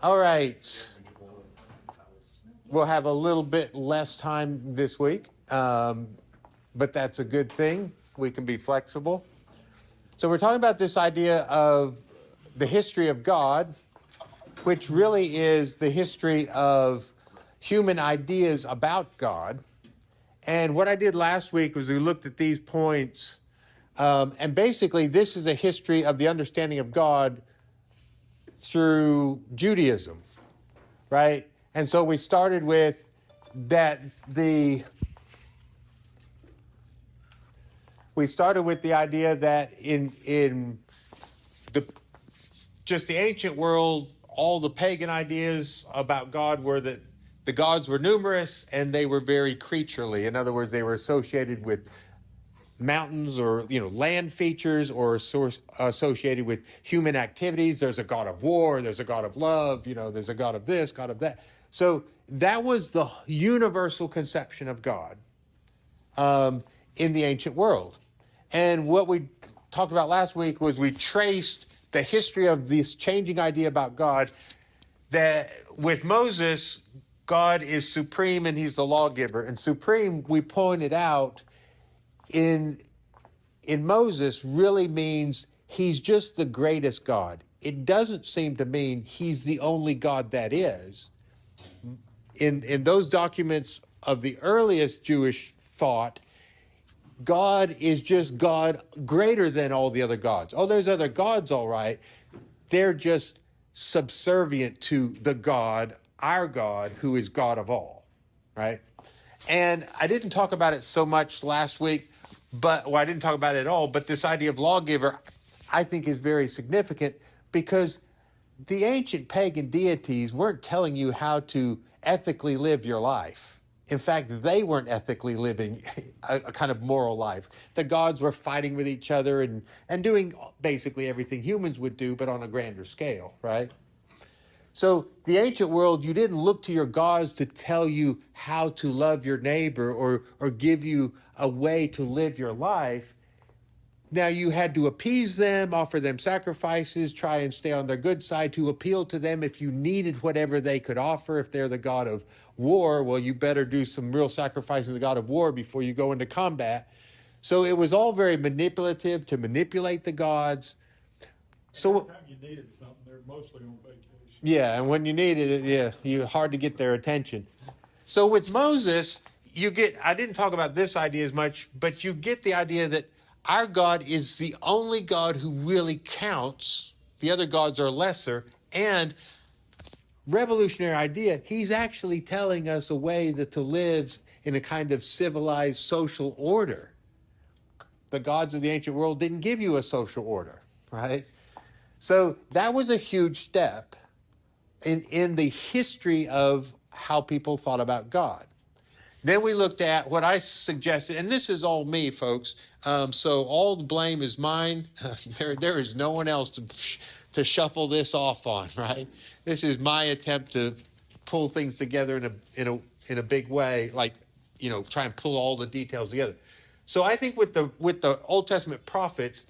All right. We'll have a little bit less time this week, but that's a good thing. We can be flexible. So we're talking about this idea of the history of God, which really is the history of human ideas about God. And what I did last week was we looked at these points, and basically this is a history of the understanding of God through Judaism, right? And so we started with that we started with the idea that in the ancient world, all the pagan ideas about God were that the gods were numerous and they were very creaturely. In other words, they were associated with mountains or land features, or associated with human activities. There's a god of war, there's a god of love, there's a god of this, god of that. So that was the universal conception of God in the ancient world. And what we talked about last week was we traced the history of this changing idea about God, that with Moses, God is supreme and he's the lawgiver. And supreme, we pointed out, in Moses really means he's just the greatest God. It doesn't seem to mean he's the only God that is. In those documents of the earliest Jewish thought, God is just God greater than all the other gods. Oh, there's other gods, all right. They're just subservient to the God, our God, who is God of all, right? And I didn't talk about it so much last week, I didn't talk about it at all, but this idea of lawgiver, I think, is very significant, because the ancient pagan deities weren't telling you how to ethically live your life. In fact, they weren't ethically living a kind of moral life. The gods were fighting with each other and doing basically everything humans would do, but on a grander scale, right? So the ancient world, you didn't look to your gods to tell you how to love your neighbor or give you a way to live your life. Now you had to appease them, offer them sacrifices, try and stay on their good side, to appeal to them if you needed whatever they could offer. If they're the god of war, well, you better do some real sacrifice to the god of war before you go into combat. So it was all very manipulative to manipulate the gods. So every time you needed something, they're mostly on vacation. Yeah, and when you needed it, you hard to get their attention. So with Moses, I didn't talk about this idea as much, but you get the idea that our God is the only God who really counts. The other gods are lesser. And revolutionary idea, he's actually telling us a way to live in a kind of civilized social order. The gods of the ancient world didn't give you a social order, right? So that was a huge step in the history of how people thought about God. Then we looked at what I suggested, and this is all me, folks. So all the blame is mine. There is no one else to shuffle this off on, right? This is my attempt to pull things together in a big way, like try and pull all the details together. So I think with the Old Testament prophets,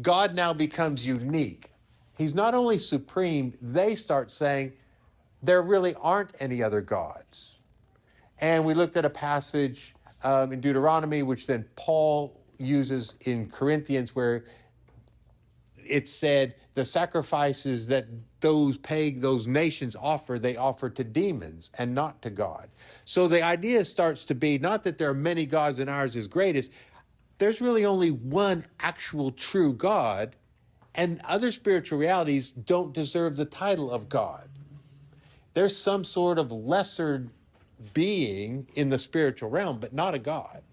God now becomes unique. He's not only supreme, they start saying there really aren't any other gods. And we looked at a passage in Deuteronomy, which then Paul uses in Corinthians, where it said the sacrifices that those nations offer, they offer to demons and not to God. So the idea starts to be not that there are many gods and ours is greatest. There's really only one actual true God, and other spiritual realities don't deserve the title of God. There's some sort of lesser being in the spiritual realm, but not a God.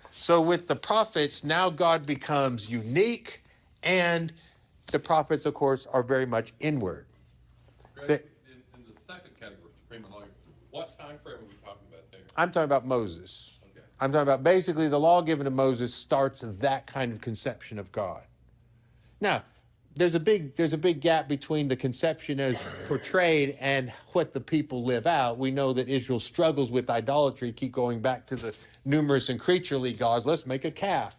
So with the prophets, now God becomes unique, and the prophets, of course, are very much inward. Greg, in the second category, supreme and lawgiver, what time frame are we talking about there? I'm talking about Moses. Okay. I'm talking about basically the law given to Moses starts that kind of conception of God. Now, there's a big gap between the conception as portrayed and what the people live out. We know that Israel struggles with idolatry, keep going back to the numerous and creaturely gods. Let's make a calf.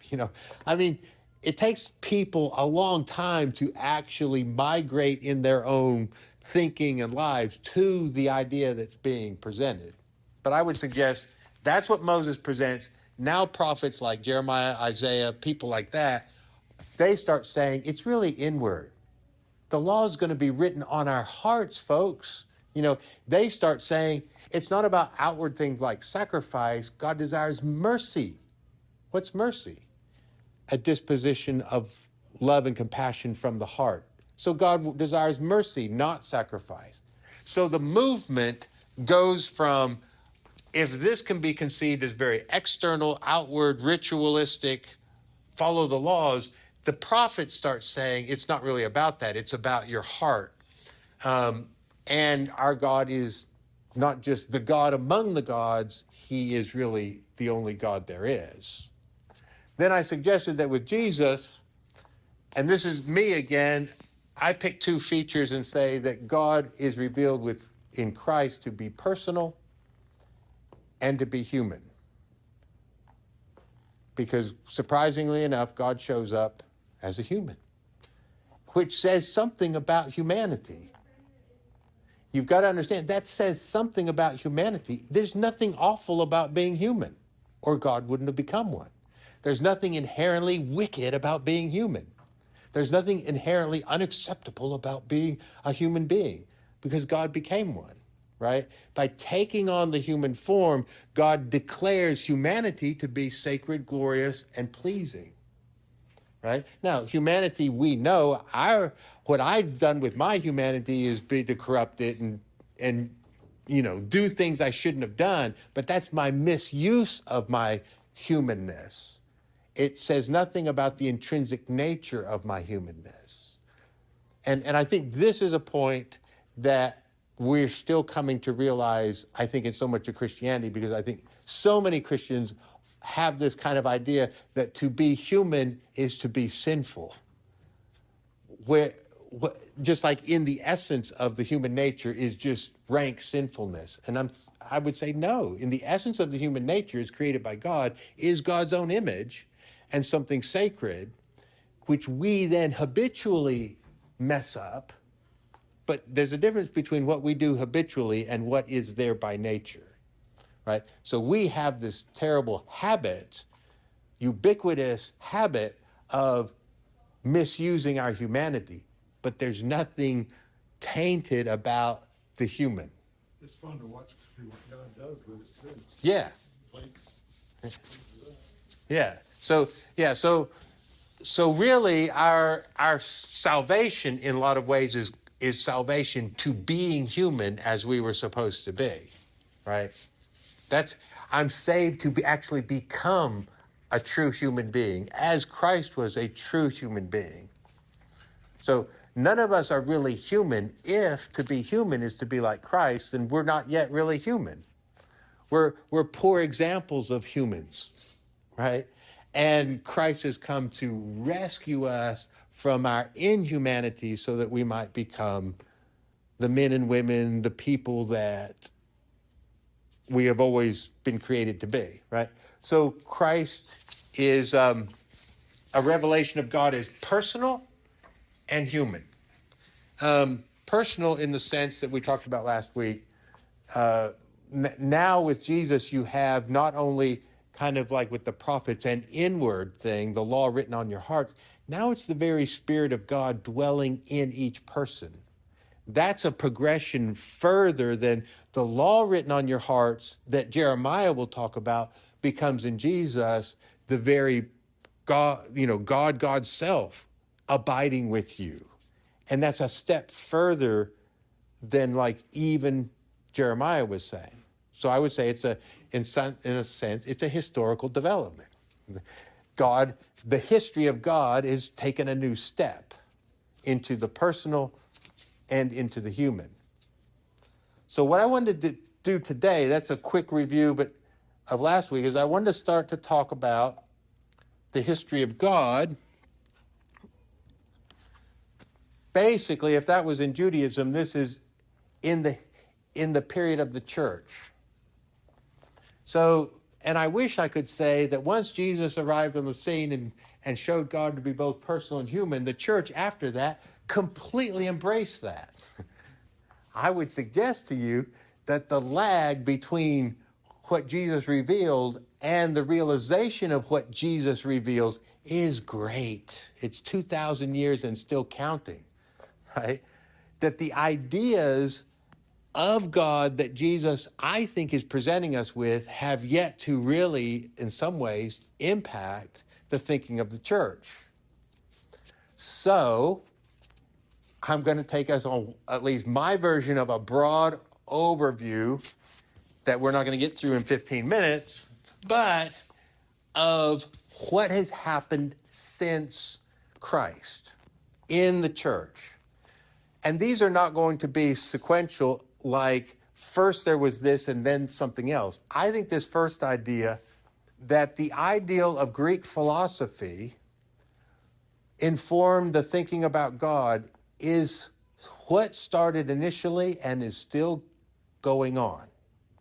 It takes people a long time to actually migrate in their own thinking and lives to the idea that's being presented. But I would suggest that's what Moses presents. Now prophets like Jeremiah, Isaiah, people like that, they start saying it's really inward. The law is going to be written on our hearts, folks. They start saying it's not about outward things like sacrifice. God desires mercy. What's mercy? A disposition of love and compassion from the heart. So God desires mercy, not sacrifice. So the movement goes from, if this can be conceived as very external, outward, ritualistic, follow the laws, the prophets start saying it's not really about that. It's about your heart. And our God is not just the God among the gods. He is really the only God there is. Then I suggested that with Jesus, and this is me again, I pick two features and say that God is revealed in Christ to be personal and to be human. Because surprisingly enough, God shows up as a human, which says something about humanity. You've got to understand, that says something about humanity. There's nothing awful about being human, or God wouldn't have become one. There's nothing inherently wicked about being human. There's nothing inherently unacceptable about being a human being, because God became one, right? By taking on the human form, God declares humanity to be sacred, glorious, and pleasing, right? Now, humanity, we know, what I've done with my humanity is be to corrupt it and do things I shouldn't have done, but that's my misuse of my humanness. It says nothing about the intrinsic nature of my humanness. And I think this is a point that we're still coming to realize, I think, in so much of Christianity, because I think so many Christians have this kind of idea that to be human is to be sinful. Just like in the essence of the human nature is just rank sinfulness. And I would say no. In the essence of the human nature is created by God, is God's own image and something sacred, which we then habitually mess up. But there's a difference between what we do habitually and what is there by nature, right? So we have this terrible habit, ubiquitous habit of misusing our humanity, but there's nothing tainted about the human. It's fun to watch and see what God does with it too. Yeah. Yeah. So really our salvation in a lot of ways is salvation to being human as we were supposed to be, right? I'm saved to actually become a true human being, as Christ was a true human being. So none of us are really human. If to be human is to be like Christ, then we're not yet really human. We're poor examples of humans, right? And Christ has come to rescue us from our inhumanity so that we might become the men and women, the people that we have always been created to be, right? So Christ is a revelation of God as personal and human. Personal in the sense that we talked about last week. Now with Jesus, you have not only kind of like with the prophets, an inward thing, the law written on your hearts. Now it's the very Spirit of God dwelling in each person. That's a progression further than the law written on your hearts that Jeremiah will talk about becomes in Jesus the very God, God's self abiding with you. And that's a step further than like even Jeremiah was saying. So I would say in a sense, it's a historical development. God, the history of God is taking a new step into the personal and into the human. So what I wanted to do today, that's a quick review of last week, is I wanted to start to talk about the history of God. Basically, if that was in Judaism, this is in the period of the church. So, and I wish I could say that once Jesus arrived on the scene and showed God to be both personal and human, the church after that completely embraced that. I would suggest to you that the lag between what Jesus revealed and the realization of what Jesus reveals is great. It's 2,000 years and still counting, right? That the ideas of God that Jesus, I think, is presenting us with have yet to really, in some ways, impact the thinking of the church. So, I'm going to take us on at least my version of a broad overview that we're not going to get through in 15 minutes, but of what has happened since Christ in the church. And these are not going to be sequential, like first there was this and then something else. I think this first idea that the ideal of Greek philosophy informed the thinking about God is what started initially and is still going on.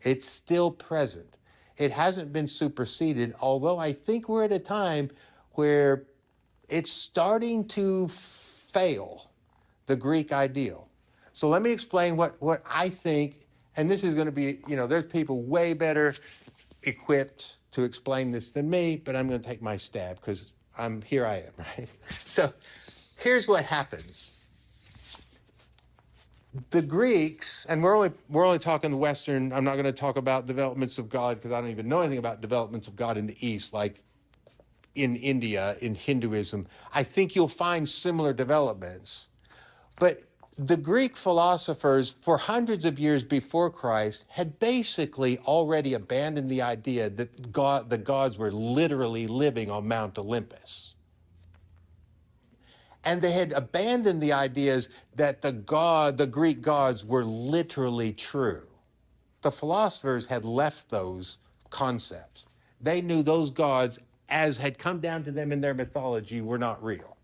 It's still present. It hasn't been superseded, although I think we're at a time where it's starting to fail the Greek ideal. So let me explain what I think, and this is going to be, there's people way better equipped to explain this than me, but I'm going to take my stab because here I am, right? So here's what happens. The Greeks, and we're only talking Western. I'm not going to talk about developments of God because I don't even know anything about developments of God in the East, like in India, in Hinduism. I think you'll find similar developments. But the Greek philosophers, for hundreds of years before Christ, had basically already abandoned the idea that the gods were literally living on Mount Olympus. And they had abandoned the ideas that the Greek gods were literally true. The philosophers had left those concepts. They knew those gods, as had come down to them in their mythology, were not real.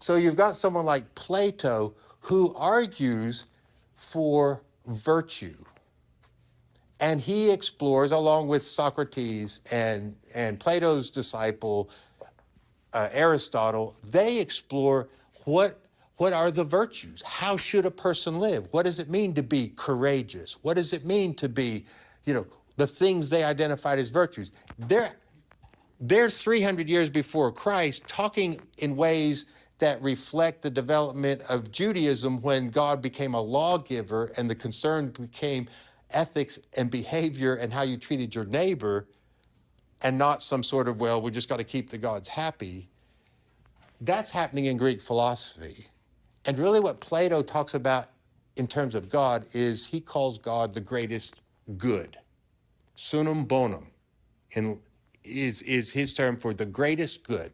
So you've got someone like Plato who argues for virtue. And he explores, along with Socrates and Plato's disciple, Aristotle, they explore what are the virtues? How should a person live? What does it mean to be courageous? What does it mean to be, the things they identified as virtues? They're 300 years before Christ, talking in ways that reflect the development of Judaism when God became a lawgiver and the concern became ethics and behavior and how you treated your neighbor, and not some sort of, we just got to keep the gods happy. That's happening in Greek philosophy. And really what Plato talks about in terms of God is he calls God the greatest good. Sunum bonum is his term for the greatest good.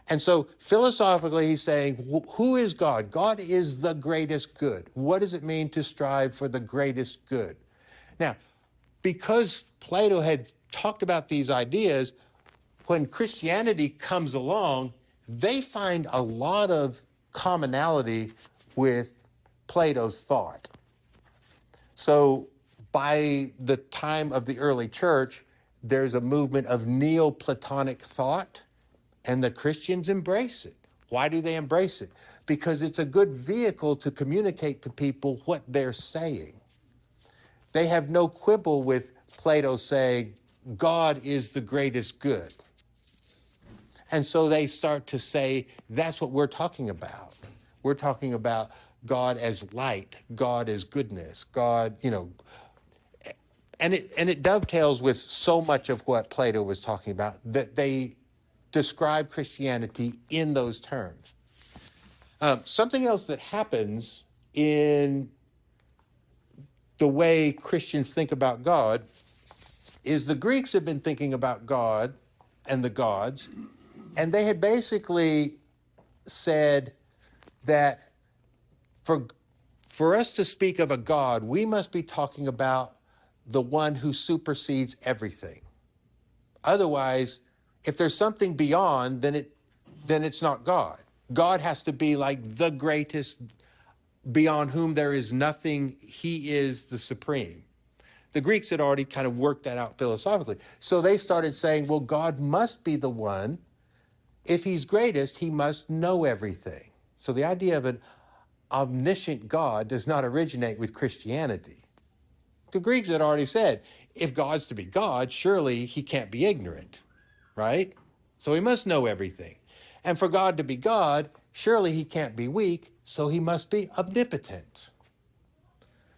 And so philosophically he's saying, who is God? God is the greatest good. What does it mean to strive for the greatest good? Now, because Plato had talked about these ideas, when Christianity comes along, they find a lot of commonality with Plato's thought. So by the time of the early church, there's a movement of Neoplatonic thought, and the Christians embrace it. Why do they embrace it? Because it's a good vehicle to communicate to people what they're saying. They have no quibble with Plato saying, God is the greatest good. And so they start to say, that's what we're talking about. We're talking about God as light, God as goodness, God, and it dovetails with so much of what Plato was talking about, that they describe Christianity in those terms. Something else that happens in the way Christians think about God is the Greeks have been thinking about God and the gods, and they had basically said that for us to speak of a God, we must be talking about the one who supersedes everything. Otherwise, if there's something beyond, then it's not God. God has to be like the greatest, beyond whom there is nothing. He is the supreme. The Greeks had already kind of worked that out philosophically. So they started saying, well, God must be the one. If he's greatest, he must know everything. So the idea of an omniscient God does not originate with Christianity. The Greeks had already said, if God's to be God, surely he can't be ignorant, right? So he must know everything. And for God to be God, surely he can't be weak, so he must be omnipotent.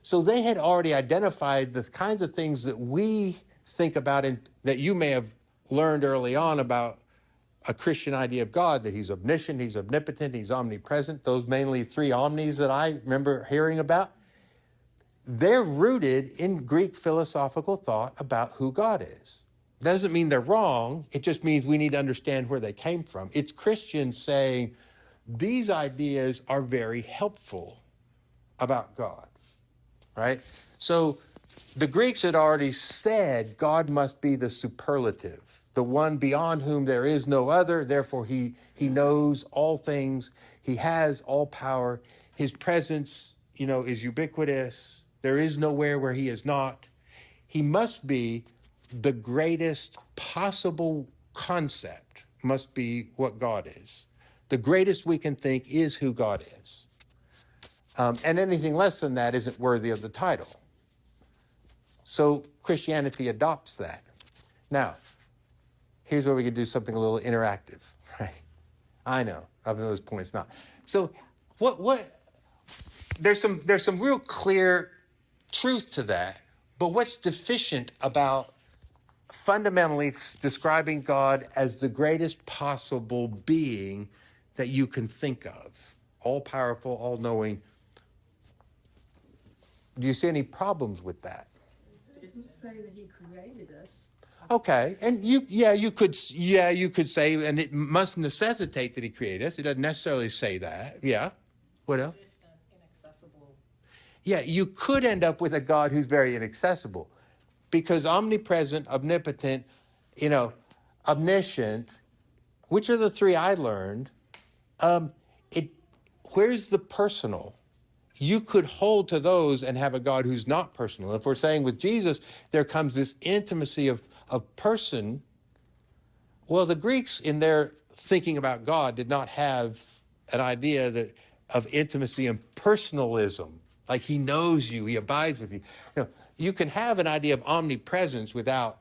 So they had already identified the kinds of things that we think about and that you may have learned early on about a Christian idea of God, that he's omniscient, he's omnipotent, he's omnipresent, those mainly three omnis that I remember hearing about. They're rooted in Greek philosophical thought about who God is. That doesn't mean they're wrong. It just means we need to understand where they came from. It's Christians saying these ideas are very helpful about God, right? So the Greeks had already said God must be the superlative, the one beyond whom there is no other. Therefore, he knows all things. He has all power. His presence, is ubiquitous. There is nowhere where he is not. He must be the greatest possible concept, must be what God is. The greatest we can think is who God is. And anything less than that isn't worthy of the title. So Christianity adopts that. Now, here's where we could do something a little interactive, right? I know, up to this point it's not. So there's some real clear truth to that, but what's deficient about fundamentally describing God as the greatest possible being that you can think of, all powerful, all knowing? Do you see any problems with that? It doesn't say that he created us. Okay, and you could say, and it must necessitate that he created us. It doesn't necessarily say that. Yeah. What else? Distant, inaccessible. Yeah, you could end up with a God who's very inaccessible, because omnipresent, omnipotent, omniscient, which are the three I learned. Where's the personal? You could hold to those and have a God who's not personal. If we're saying with Jesus, there comes this intimacy of person. Well, the Greeks in their thinking about God did not have an idea of intimacy and personalism. Like he knows you, he abides with you. You can have an idea of omnipresence without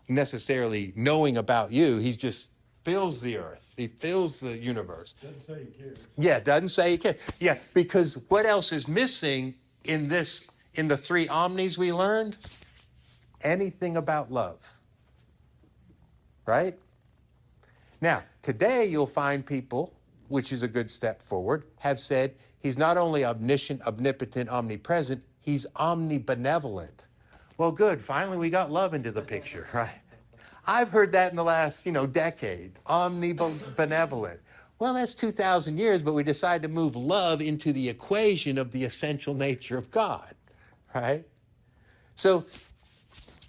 necessarily knowing about you. He just fills the earth. He fills the universe. Doesn't say he cares. Yeah, it doesn't say he can. Yeah, because what else is missing in the three omnis we learned? Anything about love. Right? Now, today you'll find people, which is a good step forward, have said he's not only omniscient, omnipotent, omnipresent, he's omnibenevolent. Well, good. Finally, we got love into the picture, right? I've heard that in the last, decade. Omnibenevolent. Well, that's 2,000 years, but we decided to move love into the equation of the essential nature of God, right? So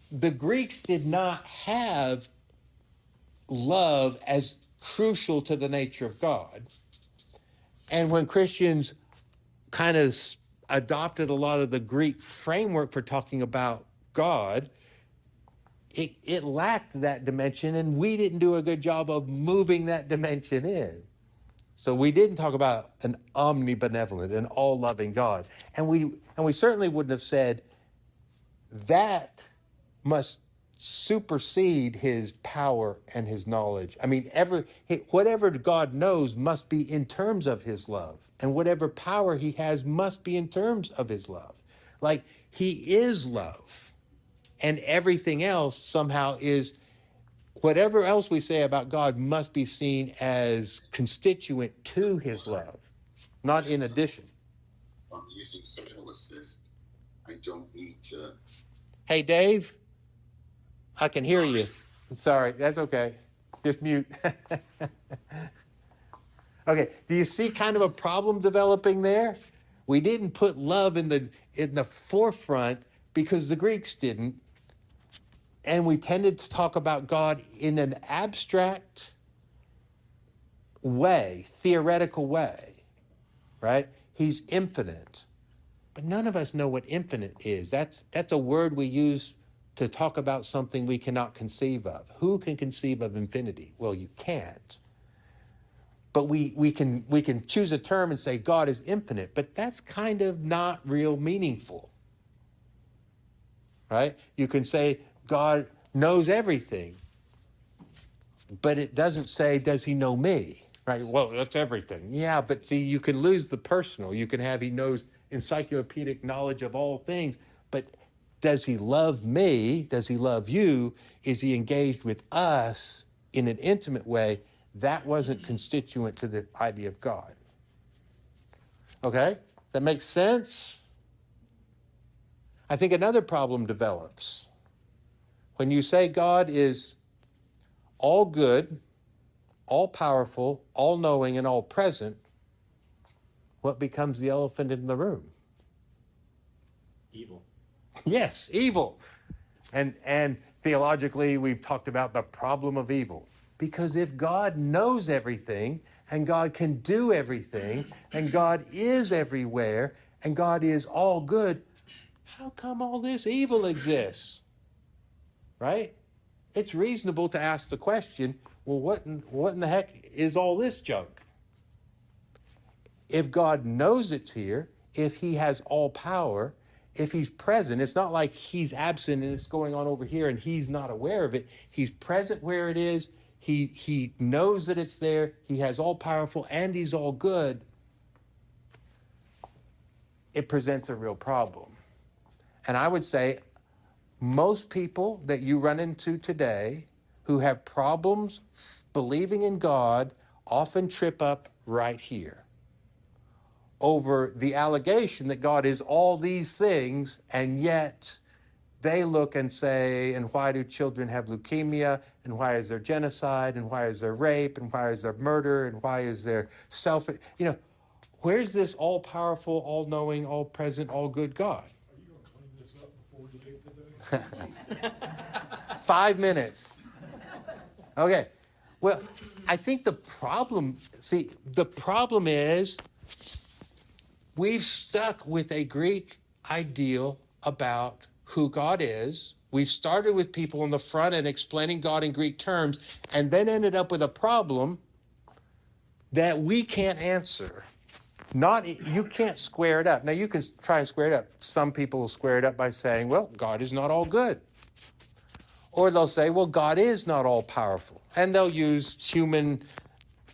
the Greeks did not have love as crucial to the nature of God. And when Christians kind of adopted a lot of the Greek framework for talking about God, it lacked that dimension, and we didn't do a good job of moving that dimension in. So we didn't talk about an omnibenevolent, an all-loving God. And we certainly wouldn't have said that must supersede his power and his knowledge. I mean, whatever God knows must be in terms of his love. And whatever power he has must be in terms of his love. Like, he is love. And everything else somehow is, whatever else we say about God must be seen as constituent to his love, not in addition. I'm using analysis. I don't need to. Hey, Dave, I can hear you. Sorry, that's okay. Just mute. Okay, do you see kind of a problem developing there? We didn't put love in the forefront because the Greeks didn't. And we tended to talk about God in an abstract way, theoretical way, right? He's infinite. But none of us know what infinite is. That's a word we use to talk about something we cannot conceive of. Who can conceive of infinity? Well, you can't. but we can choose a term and say God is infinite, but that's kind of not real meaningful, right? You can say God knows everything, but it doesn't say, does he know me? Right? Well, that's everything. Yeah, but see, you can lose the personal. You can have he knows encyclopedic knowledge of all things, but does he love me? Does he love you? Is he engaged with us in an intimate way? That wasn't constituent to the idea of God. Okay? That makes sense? I think another problem develops. When you say God is all good, all powerful, all knowing, and all present, what becomes the elephant in the room? Evil. Yes, evil. And theologically, we've talked about the problem of evil. Because if God knows everything, and God can do everything, and God is everywhere, and God is all good, how come all this evil exists? Right? It's reasonable to ask the question, well, what in the heck is all this junk? If God knows it's here, if he has all power, if he's present, it's not like he's absent and it's going on over here and he's not aware of it. He's present where it is. He knows that it's there. He has all powerful and he's all good. It presents a real problem. And I would say most people that you run into today who have problems believing in God often trip up right here over the allegation that God is all these things, and yet they look and say, and why do children have leukemia, and why is there genocide, and why is there rape, and why is there murder, and why is there where's this all-powerful, all-knowing, all-present, all-good God? Are you gonna clean this up before you leave today? 5 minutes. Okay. Well, I think the problem is we've stuck with a Greek ideal about who God is. We've started with people on the front end explaining God in Greek terms, and then ended up with a problem that we can't answer. You can't square it up. Now, you can try and square it up. Some people will square it up by saying, well, God is not all good. Or they'll say, well, God is not all powerful. And they'll use human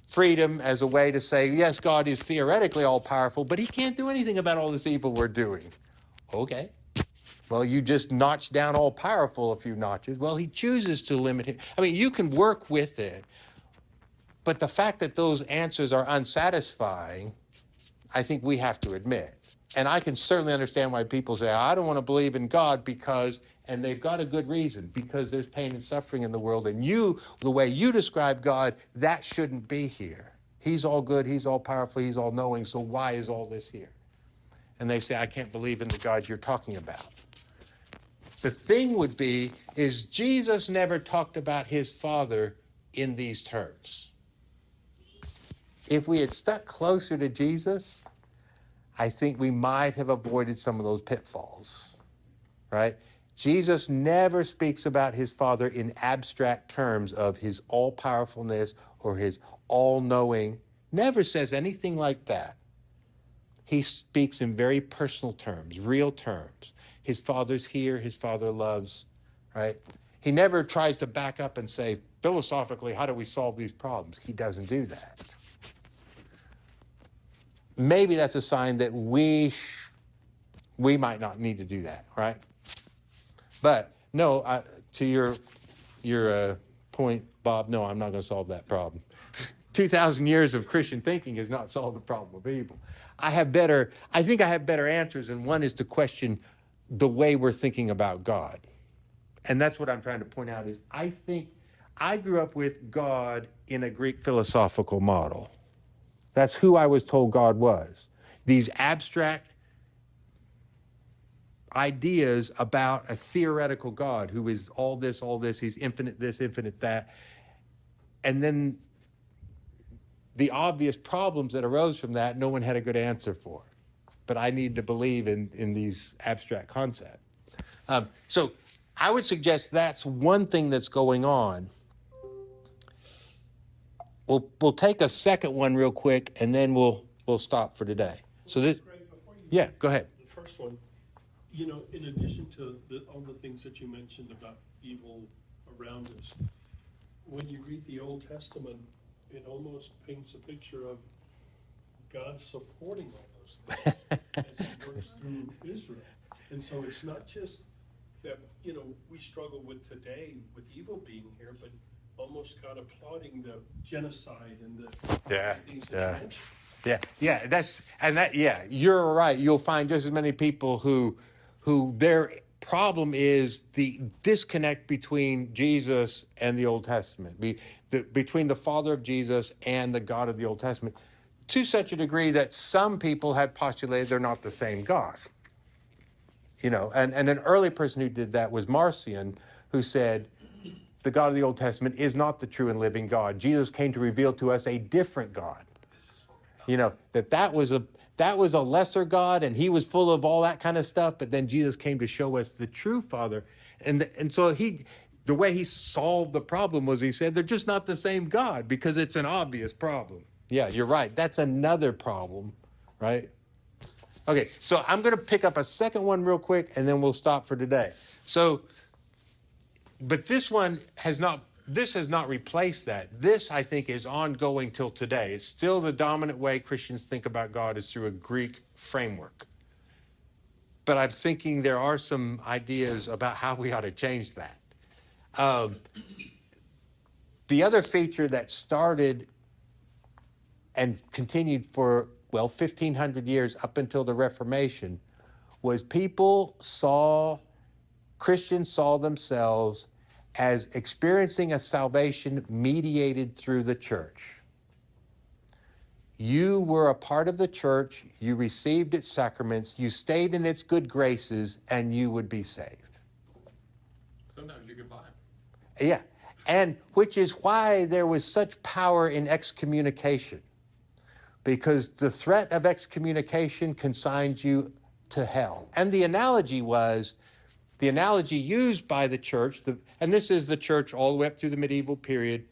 freedom as a way to say, yes, God is theoretically all powerful, but he can't do anything about all this evil we're doing. Okay. Well, you just notched down all powerful a few notches. Well, he chooses to limit it. I mean, you can work with it, but the fact that those answers are unsatisfying, I think we have to admit. And I can certainly understand why people say, I don't want to believe in God because, and they've got a good reason, because there's pain and suffering in the world. And the way you describe God, that shouldn't be here. He's all good, he's all powerful, he's all knowing, so why is all this here? And they say, I can't believe in the God you're talking about. The thing would be, is Jesus never talked about his Father in these terms. If we had stuck closer to Jesus, I think we might have avoided some of those pitfalls, right? Jesus never speaks about his Father in abstract terms of his all-powerfulness or his all-knowing. Never says anything like that. He speaks in very personal terms, real terms. His Father's here, his Father loves, right? He never tries to back up and say, philosophically, how do we solve these problems? He doesn't do that. Maybe that's a sign that we might not need to do that, right? But no, to your point, Bob, no, I'm not going to solve that problem. 2,000 years of Christian thinking has not solved the problem of evil. I think I have better answers, and one is to question the way we're thinking about God. And that's what I'm trying to point out is I think I grew up with God in a Greek philosophical model. That's who I was told God was. These abstract ideas about a theoretical God who is all this, he's infinite this, infinite that. And then the obvious problems that arose from that, no one had a good answer for. But I need to believe in these abstract concepts. So I would suggest that's one thing that's going on. we'll take a second one real quick, and then we'll stop for today. So this, Greg, before you yeah, go ahead. the first one, you know, in addition to all the things that you mentioned about evil around us, when you read the Old Testament, it almost paints a picture of God supporting all those things as he works through Israel. And so it's not just that, you know, we struggle with today with evil being here, but almost God applauding the genocide and the Yeah, things yeah. that you mentioned. Yeah, you're right. You'll find just as many people who their problem is the disconnect between Jesus and the Old Testament, between the Father of Jesus and the God of the Old Testament, to such a degree that some people had postulated they're not the same God. You know, and an early person who did that was Marcion, who said, the God of the Old Testament is not the true and living God. Jesus came to reveal to us a different God. You know, that was a lesser God, and he was full of all that kind of stuff, but then Jesus came to show us the true Father. And so the way he solved the problem was he said they're just not the same God, because it's an obvious problem. Yeah, you're right. That's another problem, right? Okay, so I'm going to pick up a second one real quick, and then we'll stop for today. So, but this has not replaced that. This, I think, is ongoing till today. It's still the dominant way Christians think about God is through a Greek framework. But I'm thinking there are some ideas about how we ought to change that. The other feature that started and continued for, 1,500 years up until the Reformation was Christians saw themselves as experiencing a salvation mediated through the church. You were a part of the church, you received its sacraments, you stayed in its good graces, and you would be saved. Sometimes you can buy them. Yeah, and which is why there was such power in excommunication, because the threat of excommunication consigns you to hell. And the analogy used by the church, and this is the church all the way up through the medieval period,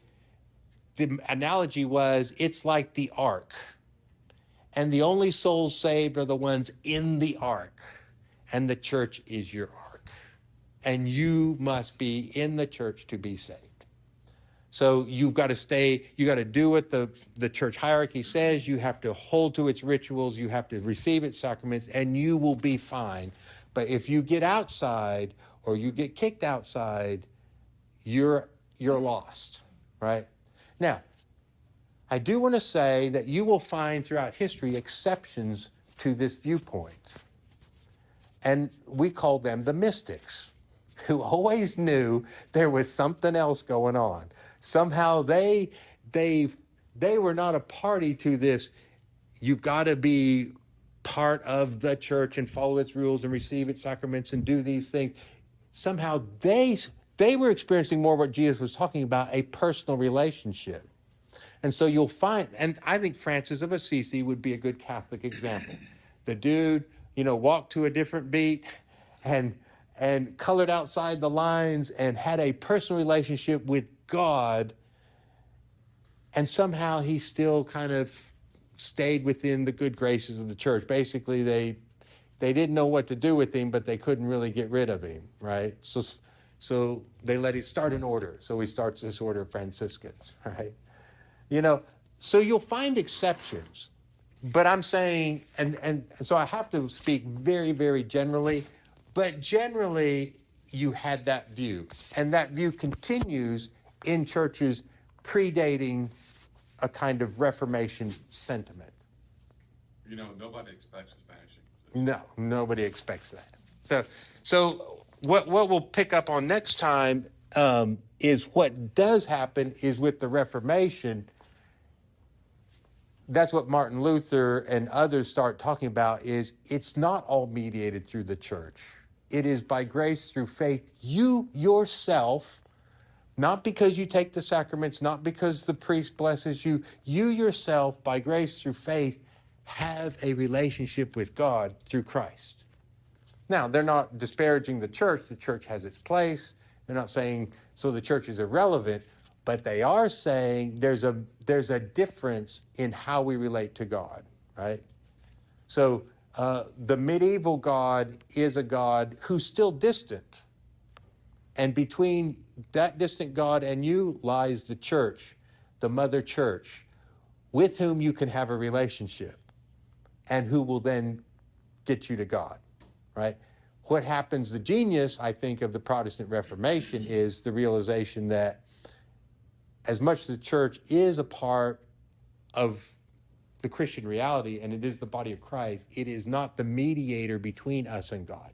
the analogy was it's like the ark. And the only souls saved are the ones in the ark. And the church is your ark. And you must be in the church to be saved. So you've got to do what the church hierarchy says. You have to hold to its rituals. You have to receive its sacraments, and you will be fine. But if you get outside or you get kicked outside, you're lost, right? Now, I do want to say that you will find throughout history exceptions to this viewpoint. And we call them the mystics, who always knew there was something else going on. Somehow they were not a party to this. You've got to be part of the church and follow its rules and receive its sacraments and do these things. Somehow they were experiencing more what Jesus was talking about, a personal relationship. And so you'll find, and I think Francis of Assisi would be a good Catholic example. The dude, walked to a different beat and colored outside the lines and had a personal relationship with God. And somehow he still kind of stayed within the good graces of the church. Basically, they didn't know what to do with him, but they couldn't really get rid of him, right? So they let him start an order. So he starts this order of Franciscans, right? So you'll find exceptions. But I'm saying, and so I have to speak very, very generally, but generally you had that view. And that view continues in churches predating a kind of Reformation sentiment. Nobody expects a Spanish Inquisition. No, nobody expects that. So what we'll pick up on next time is what does happen is with the Reformation. That's what Martin Luther and others start talking about, is it's not all mediated through the church. It is by grace through faith. You yourself, not because you take the sacraments, not because the priest blesses you, you yourself, by grace through faith, have a relationship with God through Christ. Now, they're not disparaging the church. The church has its place. They're not saying, so the church is irrelevant. But they are saying there's a difference in how we relate to God, right? So the medieval God is a God who's still distant. And between that distant God and you lies the church, the mother church, with whom you can have a relationship and who will then get you to God, right? What happens, the genius, I think, of the Protestant Reformation is the realization that as much as the church is a part of the Christian reality and it is the body of Christ, it is not the mediator between us and God,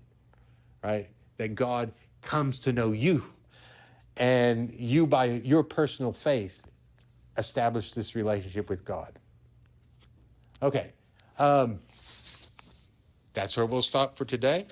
right? That God comes to know you and you, by your personal faith, establish this relationship with God. Okay, that's where we'll stop for today.